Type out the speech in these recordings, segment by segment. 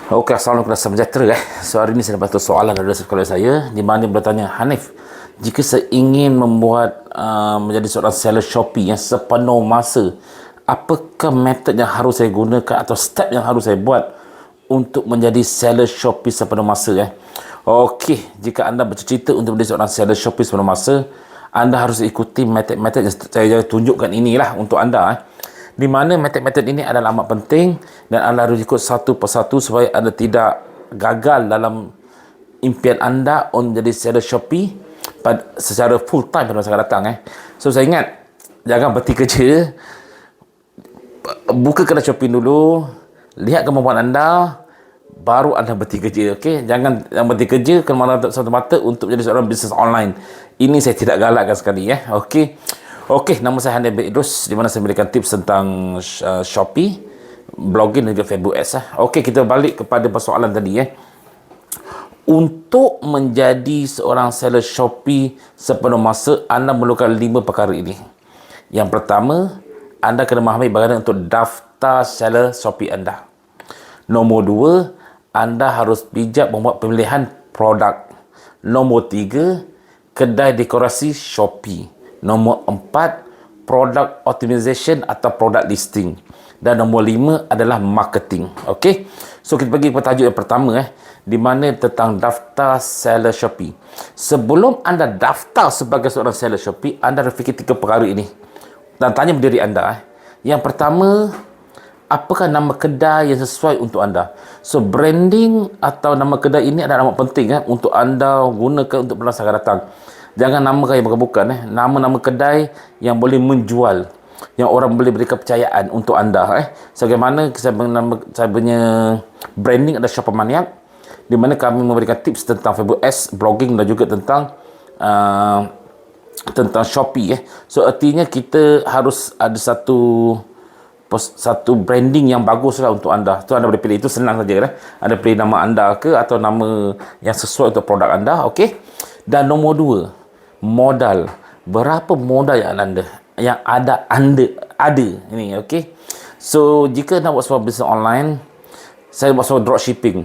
Okey, Assalamualaikum dan salam sejahtera. So, hari ini saya dapat soalan dari sekolah saya di mana dia bertanya, Hanif, jika saya ingin membuat menjadi seorang seller Shopee yang sepenuh masa, apakah metod yang harus saya gunakan atau step yang harus saya buat untuk menjadi seller Shopee sepenuh masa? Okey, jika anda bercita untuk menjadi seorang seller Shopee sepenuh masa, anda harus ikuti metod-metod yang saya tunjukkan inilah untuk anda. Di mana metod-metod ini adalah amat penting dan anda harus ikut satu persatu supaya anda tidak gagal dalam impian anda untuk menjadi seller Shopee secara full time pada masa akan datang. So saya ingat, jangan berhenti kerja, buka kedai shopping dulu, lihat kemampuan anda, baru anda berhenti kerja. Okey, jangan berhenti kerja kerana satu mata untuk menjadi seorang bisnes online. Ini saya tidak galakkan sekali. Okey. Okey, nama saya Hanif bin Idrus, di mana saya memberikan tips tentang Shopee, blogging dan juga Facebook Ads. Okey, kita balik kepada persoalan tadi. Untuk menjadi seorang seller Shopee sepenuh masa, anda memerlukan 5 perkara ini. Yang pertama, anda kena memahami bagaimana untuk daftar seller Shopee anda. Nombor 2, anda harus bijak membuat pemilihan produk. Nombor 3, kedai dekorasi Shopee. Nombor 4, product optimization atau product listing. Dan nombor 5 adalah marketing. Okey. So kita pergi ke tajuk yang pertama di mana tentang daftar seller Shopee. Sebelum anda daftar sebagai seorang seller Shopee, anda harus fikir 3 perkara ini. Dan tanya diri anda. Yang pertama, apakah nama kedai yang sesuai untuk anda? So branding atau nama kedai ini adalah amat penting untuk anda gunakan untuk masa akan datang. Jangan namakan yang bukan-bukan. Nama-nama kedai yang boleh menjual, yang orang boleh beri kepercayaan untuk anda. Sebagaimana saya punya branding ada Shopper Maniac, di mana kami memberikan tips tentang Facebook Ads, blogging dan juga tentang Shopee. So artinya kita harus ada satu branding yang bagus lah untuk anda. Tu anda boleh pilih, itu senang saja. Anda pilih nama anda ke atau nama yang sesuai untuk produk anda. Okey. Dan nombor 2, modal. Berapa modal yang ada ini. Okey. So jika nak buat sebuah bisnes online, saya buat sebuah dropshipping,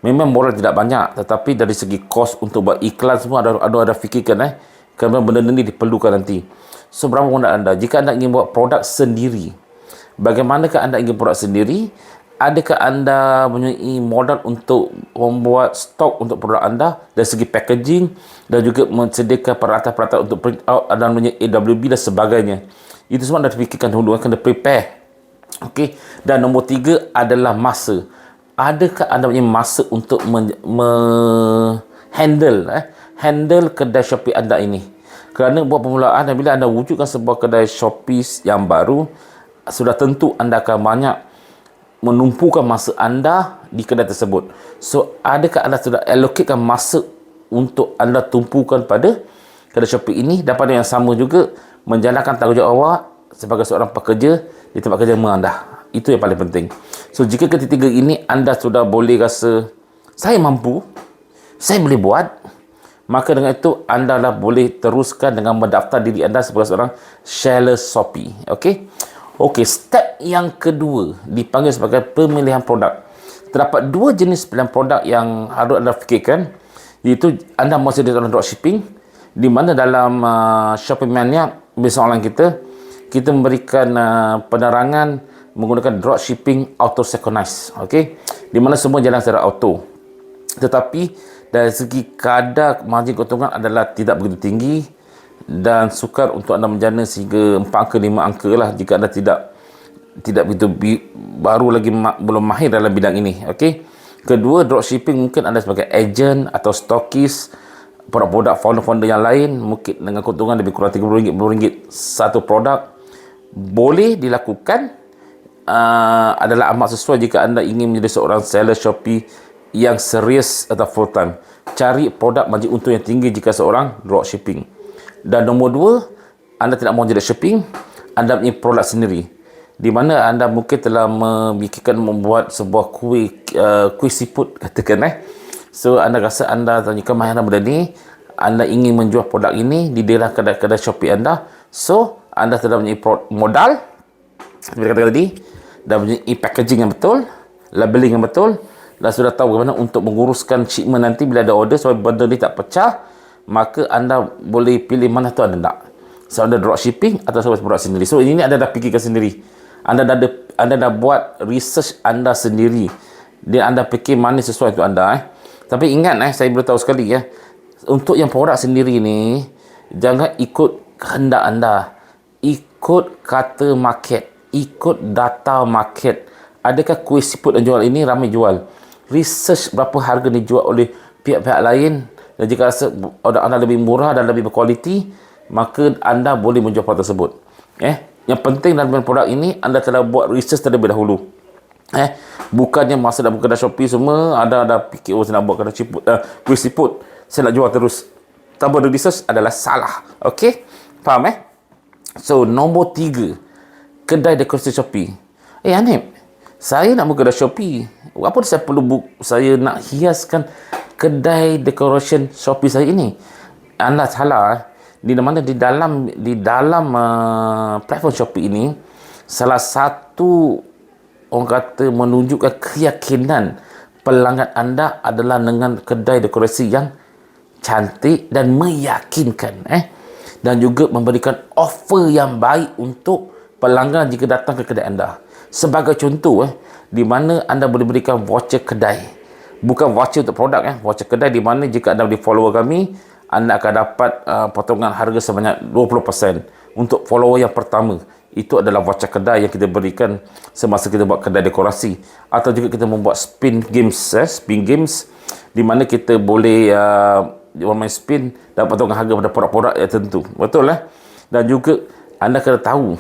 memang modal tidak banyak, tetapi dari segi kos untuk buat iklan semua ada fikirkan kerana benda ini diperlukan nanti. So berapa modal anda? Jika anda ingin buat produk sendiri, bagaimanakah anda ingin produk sendiri? Adakah anda mempunyai modal untuk membuat stok untuk produk anda dari segi packaging dan juga menyediakan peralatan-peralatan untuk print out dan mempunyai AWB dan sebagainya? Itu semua anda fikirkan dulu, kena prepare. Okey. Dan nombor 3 adalah masa. Adakah anda punya masa untuk handle kedai Shopee anda ini? Kerana buat permulaan, bila anda wujudkan sebuah kedai Shopee yang baru, sudah tentu anda akan banyak menumpukan masa anda di kedai tersebut. So, adakah anda sudah allocatekan masa untuk anda tumpukan pada kedai Shopee ini, dan pada yang sama juga menjalankan tanggungjawab awak sebagai seorang pekerja di tempat kerja anda. Itu yang paling penting. So, jika ketiga ini anda sudah boleh rasa, saya mampu, saya boleh buat, maka dengan itu anda dah boleh teruskan dengan mendaftar diri anda sebagai seorang seller Shopee. Okey. Okey, step yang kedua dipanggil sebagai pemilihan produk. Terdapat 2 jenis pilihan produk yang harus anda fikirkan, iaitu anda masih di dalam dropshipping, di mana dalam Shopee Mania bisnes online kita memberikan penerangan menggunakan dropshipping auto synchronize. Okey, di mana semua jalan secara auto. Tetapi dari segi kadar margin keuntungan adalah tidak begitu tinggi dan sukar untuk anda menjana sehingga 4 angka 5 angka lah jika anda tidak begitu baru lagi belum mahir dalam bidang ini. Okey. Kedua, dropshipping mungkin anda sebagai agent atau stokis produk-produk founder-founder yang lain, mungkin dengan keuntungan lebih kurang RM30 satu produk, boleh dilakukan. Adalah amat sesuai jika anda ingin menjadi seorang seller Shopee yang serius atau full time. Cari produk margin untung yang tinggi jika seorang dropshipping. Dan nombor 2, anda tidak mahu jadi shipping, anda punya produk sendiri, di mana anda mungkin telah memikirkan membuat sebuah kuih siput, katakan. So anda rasa anda punya kemahiran benda ni, anda ingin menjual produk ini di daerah kedai-kedai Shopee anda. So anda telah punya modal seperti kata tadi, dan punya packaging yang betul, labeling yang betul, dan sudah tahu bagaimana untuk menguruskan shipment nanti bila ada order supaya benda ni tak pecah, maka anda boleh pilih mana tu anda nak. So anda dropshipping atau sebuah produk sendiri. So ini anda dah fikirkan sendiri. Anda dah buat research anda sendiri. Dia anda fikir mana sesuai untuk anda. Tapi ingat saya beritahu sekali untuk yang produk sendiri ni, jangan ikut kehendak anda. Ikut kata market, ikut data market. Adakah kuih siput yang jual ini ramai jual? Research berapa harga dijual oleh pihak-pihak lain, dan jika rasa order anda lebih murah dan lebih berkualiti, maka anda boleh menjual produk tersebut. Yang penting dalam produk ini, anda telah buat research terlebih dahulu. Bukannya masa dah buka kedai Shopee semua, ada fikir, saya nak buat kedai kuih siput, saya nak jual terus tanpa ada research, adalah salah. Okey? Faham So, nombor 3, kedai dekorasi Shopee. Hanif, saya nak buka kedai Shopee. Apa saya perlu saya nak hiaskan kedai decoration Shopee saya ini? Anda salah. Di dalam platform Shopee ini, salah satu orang kata menunjukkan keyakinan pelanggan anda adalah dengan kedai dekorasi yang cantik dan meyakinkan. Dan juga memberikan offer yang baik untuk pelanggan jika datang ke kedai anda. Sebagai contoh, di mana anda boleh berikan voucher kedai. Bukan voucher untuk produk, voucher kedai, di mana jika anda di follower kami, anda akan dapat potongan harga sebanyak 20% untuk follower yang pertama. Itu adalah voucher kedai yang kita berikan semasa kita buat kedai dekorasi. Atau juga kita membuat spin games, di mana kita boleh main spin dan potongan harga pada produk-produk yang tentu. Betul Dan juga anda kena tahu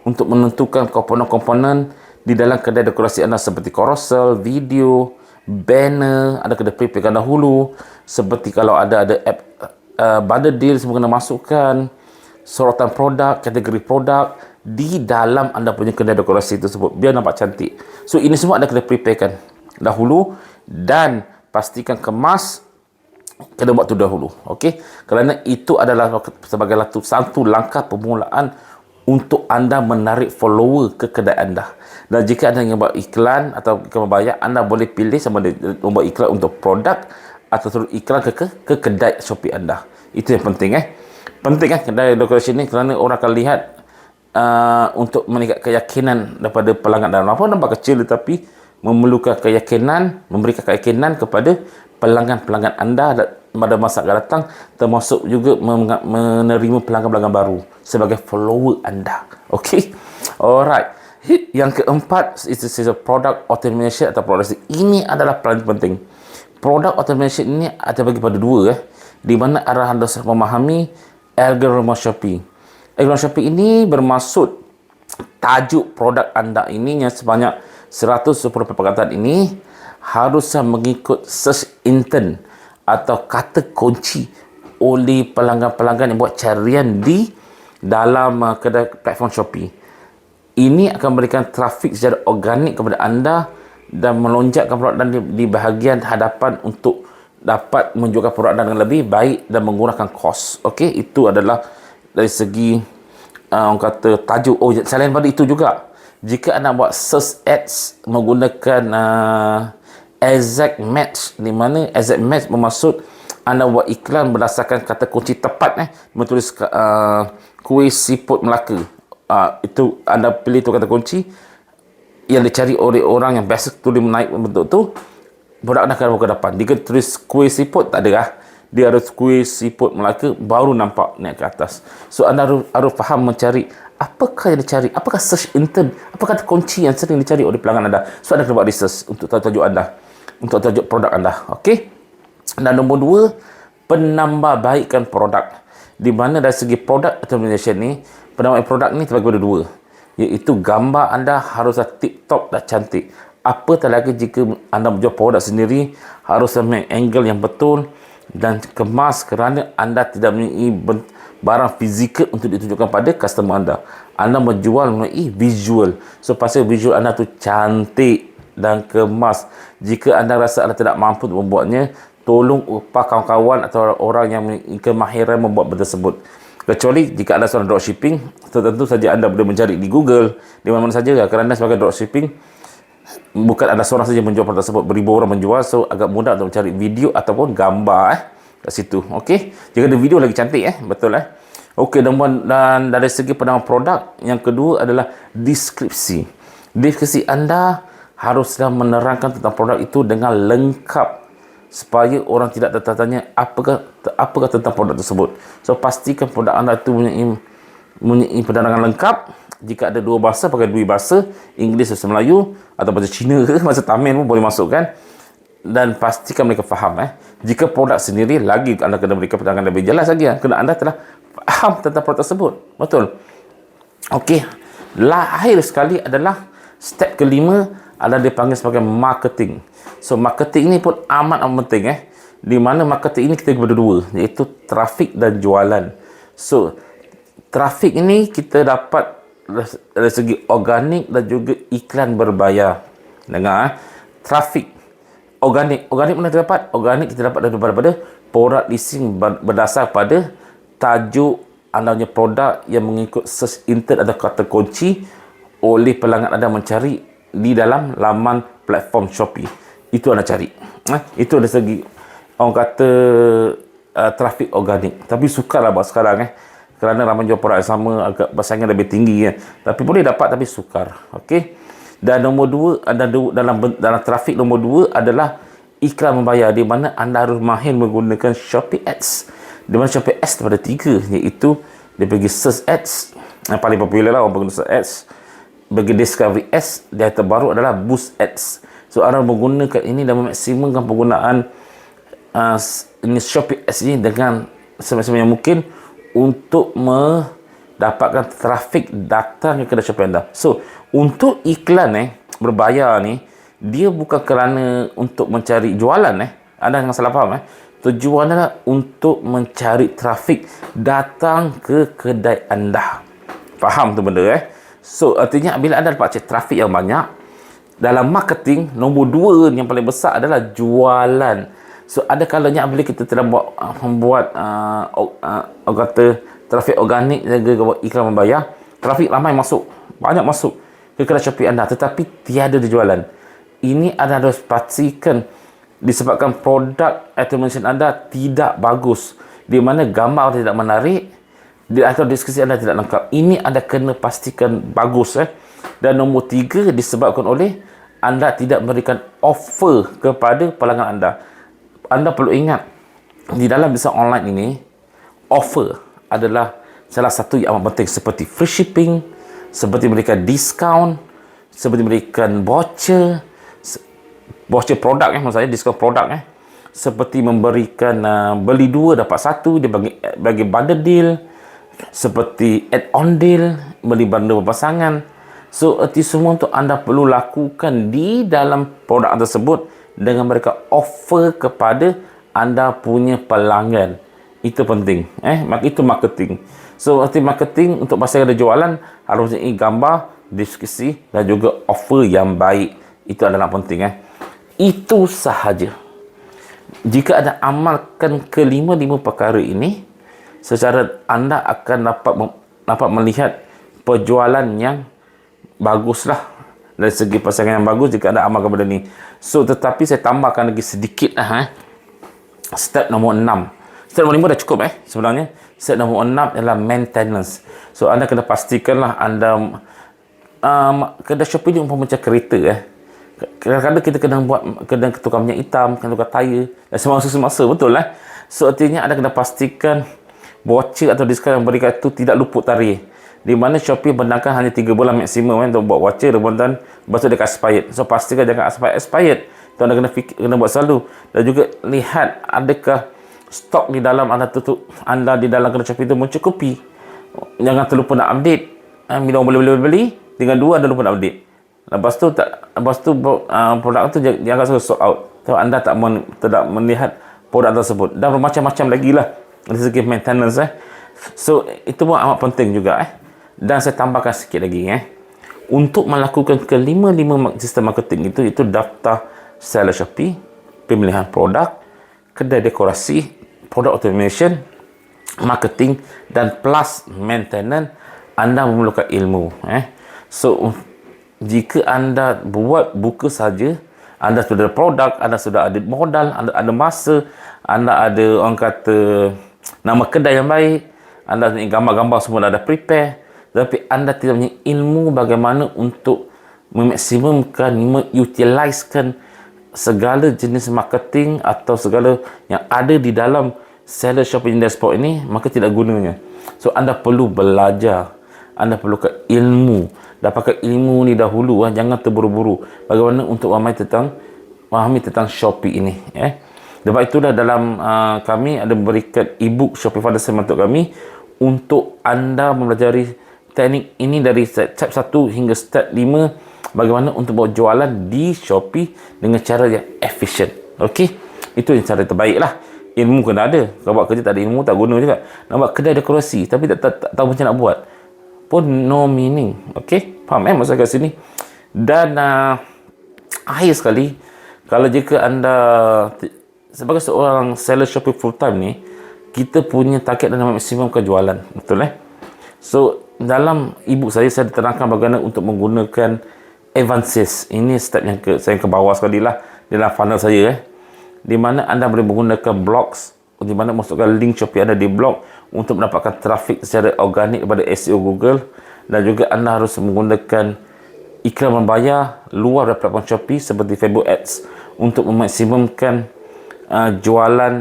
untuk menentukan komponen-komponen di dalam kedai dekorasi anda, seperti carousel, video, banner, anda kena preparekan dahulu. Seperti kalau ada app bundle deal, semua kena masukkan sorotan produk, kategori produk di dalam anda punya kedai dekorasi tersebut, biar nampak cantik. So ini semua anda kena preparekan dahulu, dan pastikan kemas, kena buat tu dahulu. Okey, kerana itu adalah sebagai satu langkah permulaan untuk anda menarik follower ke kedai anda. Dan jika anda ingin buat iklan atau membayar, anda boleh pilih sama ada membuat iklan untuk produk atau terus iklan ke kedai Shopee anda. Itu yang penting. Penting kedai dekorasi ni, kerana orang akan lihat untuk meningkat keyakinan daripada pelanggan dalam. Apa nampak kecil, tetapi memerlukan keyakinan, memberikan keyakinan kepada pelanggan-pelanggan anda pada masa akan datang, termasuk juga menerima pelanggan-pelanggan baru sebagai follower anda. Okey, alright. Yang keempat, is product automation atau product. Ini adalah paling penting. Product automation ini ada bagi pada dua, di mana arah anda memahami algoritma Shopee. Algoritma Shopee ini bermaksud tajuk produk anda ini yang sebanyak 110 perkataan ini harusnya mengikut search intent atau kata kunci oleh pelanggan-pelanggan yang buat carian di dalam kedai platform Shopee. Ini akan memberikan trafik secara organik kepada anda dan melonjakkan produk anda di bahagian hadapan untuk dapat menjualkan produk anda dengan lebih baik dan mengurangkan kos. Okey, itu adalah dari segi orang kata tajuk. Selain pada itu juga, jika anda buat search ads menggunakan exact match, di mana exact match bermaksud anda buat iklan berdasarkan kata kunci tepat, menulis kuih siput Melaka. Itu anda pilih tu kata kunci yang dicari oleh orang yang biasa tulis menaik bentuk tu, produk anda akan buka depan. Jika tulis kuih siput, tak ada dia harus kuih siput Melaka, baru nampak naik ke atas. So anda harus faham mencari apakah yang dicari, apakah search intent, apakah kata kunci yang sering dicari oleh pelanggan anda. So anda kena buat research untuk tajuk anda, untuk tajuk produk anda. Okey. Dan nombor 2, penambahbaikan produk. Di mana dari segi product automation ni, penambahbaikan produk ni terbagi pada 2, iaitu gambar anda haruslah tip-top dan cantik. Apatah lagi jika anda menjual produk sendiri, haruslah make angle yang betul dan kemas, kerana anda tidak mempunyai barang fizikal untuk ditunjukkan pada customer anda. Anda menjual melalui visual. So pasal visual anda tu cantik dan kemas. Jika anda rasa anda tidak mampu untuk membuatnya, tolong upah kawan-kawan atau orang yang memiliki kemahiran membuat benda tersebut. Kecuali jika anda seorang dropshipping, tentu saja anda boleh mencari di Google, di mana-mana saja. Kerana sebagai dropshipping, bukan ada seorang saja menjual produk tersebut, beribu orang menjual, so agak mudah untuk mencari video ataupun gambar kat situ. Okey, jika ada video lagi cantik betul okey. Dan dari segi pandangan produk, yang kedua adalah deskripsi. Deskripsi anda haruslah menerangkan tentang produk itu dengan lengkap supaya orang tidak tertanya apakah tentang produk tersebut. So pastikan produk anda itu mempunyai penerangan lengkap. Jika ada dua bahasa, pakai dua bahasa, Inggeris bahasa Melayu atau bahasa Cina ke bahasa Tamil pun boleh masukkan, dan pastikan mereka faham. Jika produk sendiri, lagi anda kena berikan penerangan lebih jelas lagi, kerana anda telah faham tentang produk tersebut. Betul. Okey, akhir sekali adalah step kelima, adalah dipanggil sebagai marketing. So marketing ini pun amat penting di mana marketing ini kita berdua, iaitu trafik dan jualan. So trafik ini kita dapat dari segi organik dan juga iklan berbayar. Dengar, trafik organik mana kita dapat? Organik kita dapat daripada produk listing berdasar pada tajuk anda punya produk yang mengikut search internet atau kata kunci oleh pelanggan anda mencari di dalam laman platform Shopee. Itu anda cari. Itu dari segi orang kata trafik organik. Tapi sukarlah buat sekarang kerana ramai jual produk yang sama, agak persaingan lebih tinggi tapi boleh dapat, tapi sukar. Okey. Dan nombor dua, dalam trafik nombor dua adalah iklan membayar, di mana anda harus mahir menggunakan Shopee Ads. Di mana Shopee Ads daripada tiga, iaitu dia bagi search ads, yang paling popular lah orang pengguna search ads, bagi discovery ads, dan terbaru adalah boost ads. So anda menggunakan ini dan memaksimumkan penggunaan ini Shopee Ads ini dengan semaksimal yang mungkin untuk mendapatkan trafik datang ke kedai Shopee anda. So untuk iklan berbayar ni, dia bukan kerana untuk mencari jualan anda jangan salah faham tujuan adalah untuk mencari trafik datang ke kedai anda. Faham tu benda So artinya bila anda dapat trafik yang banyak, dalam marketing nombor dua yang paling besar adalah jualan. So ada kalanya bila kita telah membuat kata trafik organik dan iklan membayar, trafik ramai masuk, banyak masuk ke kedai Shopee anda, tetapi tiada dijualan. Ini anda harus pastikan disebabkan produk automation anda tidak bagus, di mana gambar tidak menarik atau deskripsi anda tidak lengkap. Ini anda kena pastikan bagus Dan nombor tiga disebabkan oleh anda tidak memberikan offer kepada pelanggan anda. Anda perlu ingat, di dalam bisnes online ini, offer adalah salah satu yang amat penting, seperti free shipping, seperti memberikan diskaun, seperti memberikan voucher produk maksudnya diskaun produk seperti memberikan beli dua dapat satu, dia bagi bundle deal, seperti add-on deal, beli bundle berpasangan. So itu semua untuk anda perlu lakukan di dalam produk tersebut dengan mereka offer kepada anda punya pelanggan. Itu penting itu marketing. So arti marketing untuk pasal ada jualan harus mempunyai gambar, deskripsi dan juga offer yang baik. Itu adalah penting Itu sahaja. Jika anda amalkan kelima-lima perkara ini, secara anda akan dapat melihat penjualan yang baguslah, dari segi pasangan yang bagus jika anda amalkan benda ni. So tetapi saya tambahkan lagi sedikit step nombor 6. Step nombor 5 dah cukup sebenarnya. Step nombor 6 adalah maintenance. So anda kena pastikanlah anda kedai Shopee ni macam kereta kadang-kadang kita kena buat kena tukar minyak hitam, kena tukar tayar dan semasa betul So artinya anda kena pastikan voucher atau diskaun yang berikan itu tidak luput tarikh, di mana Shopee benarkan hanya 3 bulan maksimum untuk buat voucher dan lepas tu dia akan expired. So pastikan jangan expired. Tu anda kena buat selalu. Dan juga lihat adakah stok di dalam anda di dalam kedai Shopee itu mencukupi. Jangan terlupa nak update. Bila orang boleh beli, tinggal 2 anda lupa nak update. Lepas tu produk tu jangan selalu sold out. So anda tidak melihat produk tersebut. Dan bermacam-macam lagi lah dari segi maintenance So itu pun amat penting juga Dan saya tambahkan sikit lagi untuk melakukan kelima-lima sistem marketing itu daftar seller Shopee, pemilihan produk, kedai dekorasi, produk automation, marketing dan plus maintenance. Anda memerlukan ilmu So jika anda buka saja, anda sudah ada produk, anda sudah ada modal, anda ada masa, anda ada orang kata nama kedai yang baik, anda punya gambar-gambar semua dah ada prepare, tapi anda tidak punya ilmu bagaimana untuk memaksimumkan, mengutilisekan segala jenis marketing atau segala yang ada di dalam seller shopping dashboard ini, maka tidak gunanya. So anda perlu belajar, anda perlukan ilmu. Dapatkan ilmu ni dahulu, jangan terburu-buru bagaimana untuk memahami tentang Shopee ini. Sebab itulah dalam kami ada memberikan e-book Shopee Foundation untuk kami, untuk anda mempelajari teknik ini dari step 1 hingga step 5, bagaimana untuk buat jualan di Shopee dengan cara yang efisien. Okey, itu yang cara terbaik lah. Ilmu kena ada. Kalau buat kerja tak ada ilmu, tak guna juga. Nak buat kedai dekorasi tapi tak tahu macam nak buat pun no meaning. Okey, faham maksud kat sini. Dan akhir sekali, kalau jika anda sebagai seorang seller Shopee full time ni, kita punya target dalam maksimumkan jualan, betul So dalam e-book saya diterangkan bagaimana untuk menggunakan advances. Ini step yang saya ke bawah sekali lah dalam funnel saya, di mana anda boleh menggunakan blogs, di mana masukkan link Shopee anda di blog untuk mendapatkan trafik secara organik daripada SEO Google. Dan juga anda harus menggunakan iklan membayar luar dari platform Shopee seperti Facebook Ads untuk memaksimumkan jualan,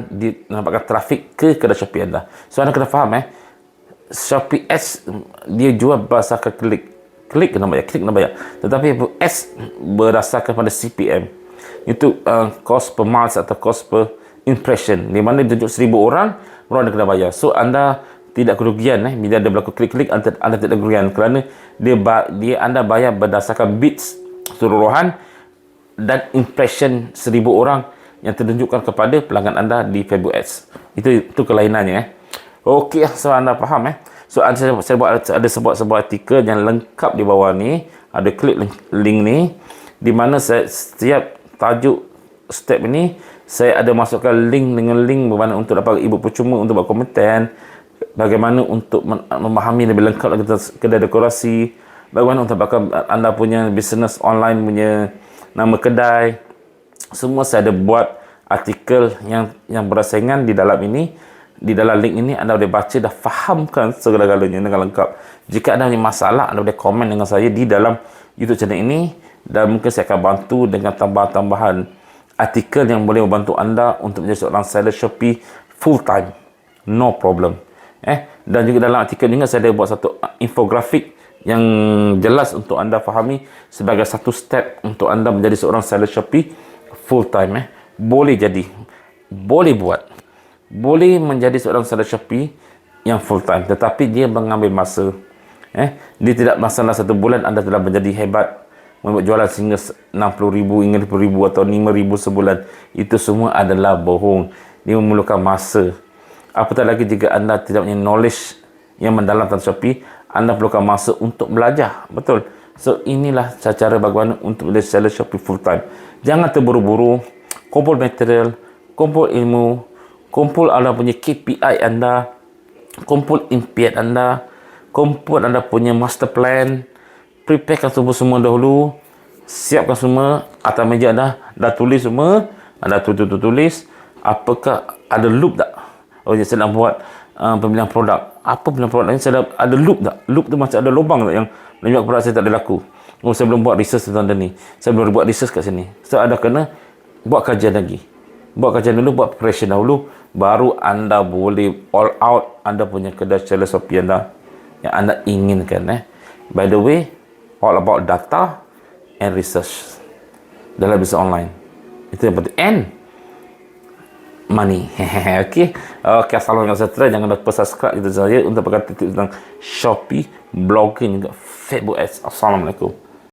mendapatkan trafik ke kedai Shopee anda. So anda kena faham Shopee Ads dia jual berdasarkan klik kena bayar, tetapi Ads berdasarkan pada CPM, itu cost per miles atau cost per impression, di mana dia tunjuk 1000 orang baru anda kena bayar. So anda tidak kerugian bila ada berlaku klik-klik, anda tidak kerugian kerana anda bayar berdasarkan bits keseluruhan dan impression 1000 orang yang tertunjukkan kepada pelanggan anda di Facebook Ads. Itu kelainannya. Okey, so anda faham So saya buat ada sebuah artikel yang lengkap di bawah ni, ada klik link ni, di mana saya setiap tajuk step ini saya ada masukkan link dengan link bagaimana untuk dapat e-book percuma untuk buat konten, bagaimana untuk memahami lebih lengkap lagi tentang kedai dekorasi, bagaimana untuk dapatkan anda punya business online punya nama kedai. Semua saya ada buat artikel yang bersaingan di dalam ini. Di dalam link ini anda boleh baca, dah fahamkan segala-galanya dengan lengkap. Jika anda punya masalah, anda boleh komen dengan saya di dalam YouTube channel ini, dan mungkin saya akan bantu dengan tambahan-tambahan artikel yang boleh membantu anda untuk menjadi seorang seller Shopee full time. No problem. Dan juga dalam artikel juga saya ada buat satu infografik yang jelas untuk anda fahami sebagai satu step untuk anda menjadi seorang seller Shopee full time. Boleh jadi, boleh buat, boleh menjadi seorang seller Shopee yang full time, tetapi dia mengambil masa. Dia tidak masalah 1 bulan anda telah menjadi hebat, membuat jualan sehingga 60,000 hingga 20,000 atau 5,000 sebulan. Itu semua adalah bohong. Dia memerlukan masa. Apatah lagi jika anda tidak punya knowledge yang mendalam tentang Shopee, anda perlukan masa untuk belajar. Betul. So inilah cara bagaimana untuk menjadi seller Shopee full time. Jangan terburu-buru. Kumpul material, kumpul ilmu, kumpul anda punya KPI anda, kumpul impian anda, kumpul anda punya master plan, preparekan semua dahulu, siapkan semua atas meja anda, dah tulis semua, anda tulis apakah ada loop tak. Saya nak buat pemilihan produk, apa pemilihan produk ini, saya ada loop tak. Loop tu macam ada lubang tak yang menyebabkan produk saya tak ada laku. Saya belum buat research tentang ni, saya belum buat research kat sini. So ada kena buat kajian lagi, buat kajian dulu, buat preparation dahulu, baru anda boleh all out anda punya kedai seller Shopee anda yang anda inginkan. By the way, all about data and research dalam bisnes online, itu yang penting, and money. Okay, assalamualaikum, jangan lupa subscribe itu saya untuk dapatkan tips tentang Shopee, blogging, juga Facebook Ads. Assalamualaikum.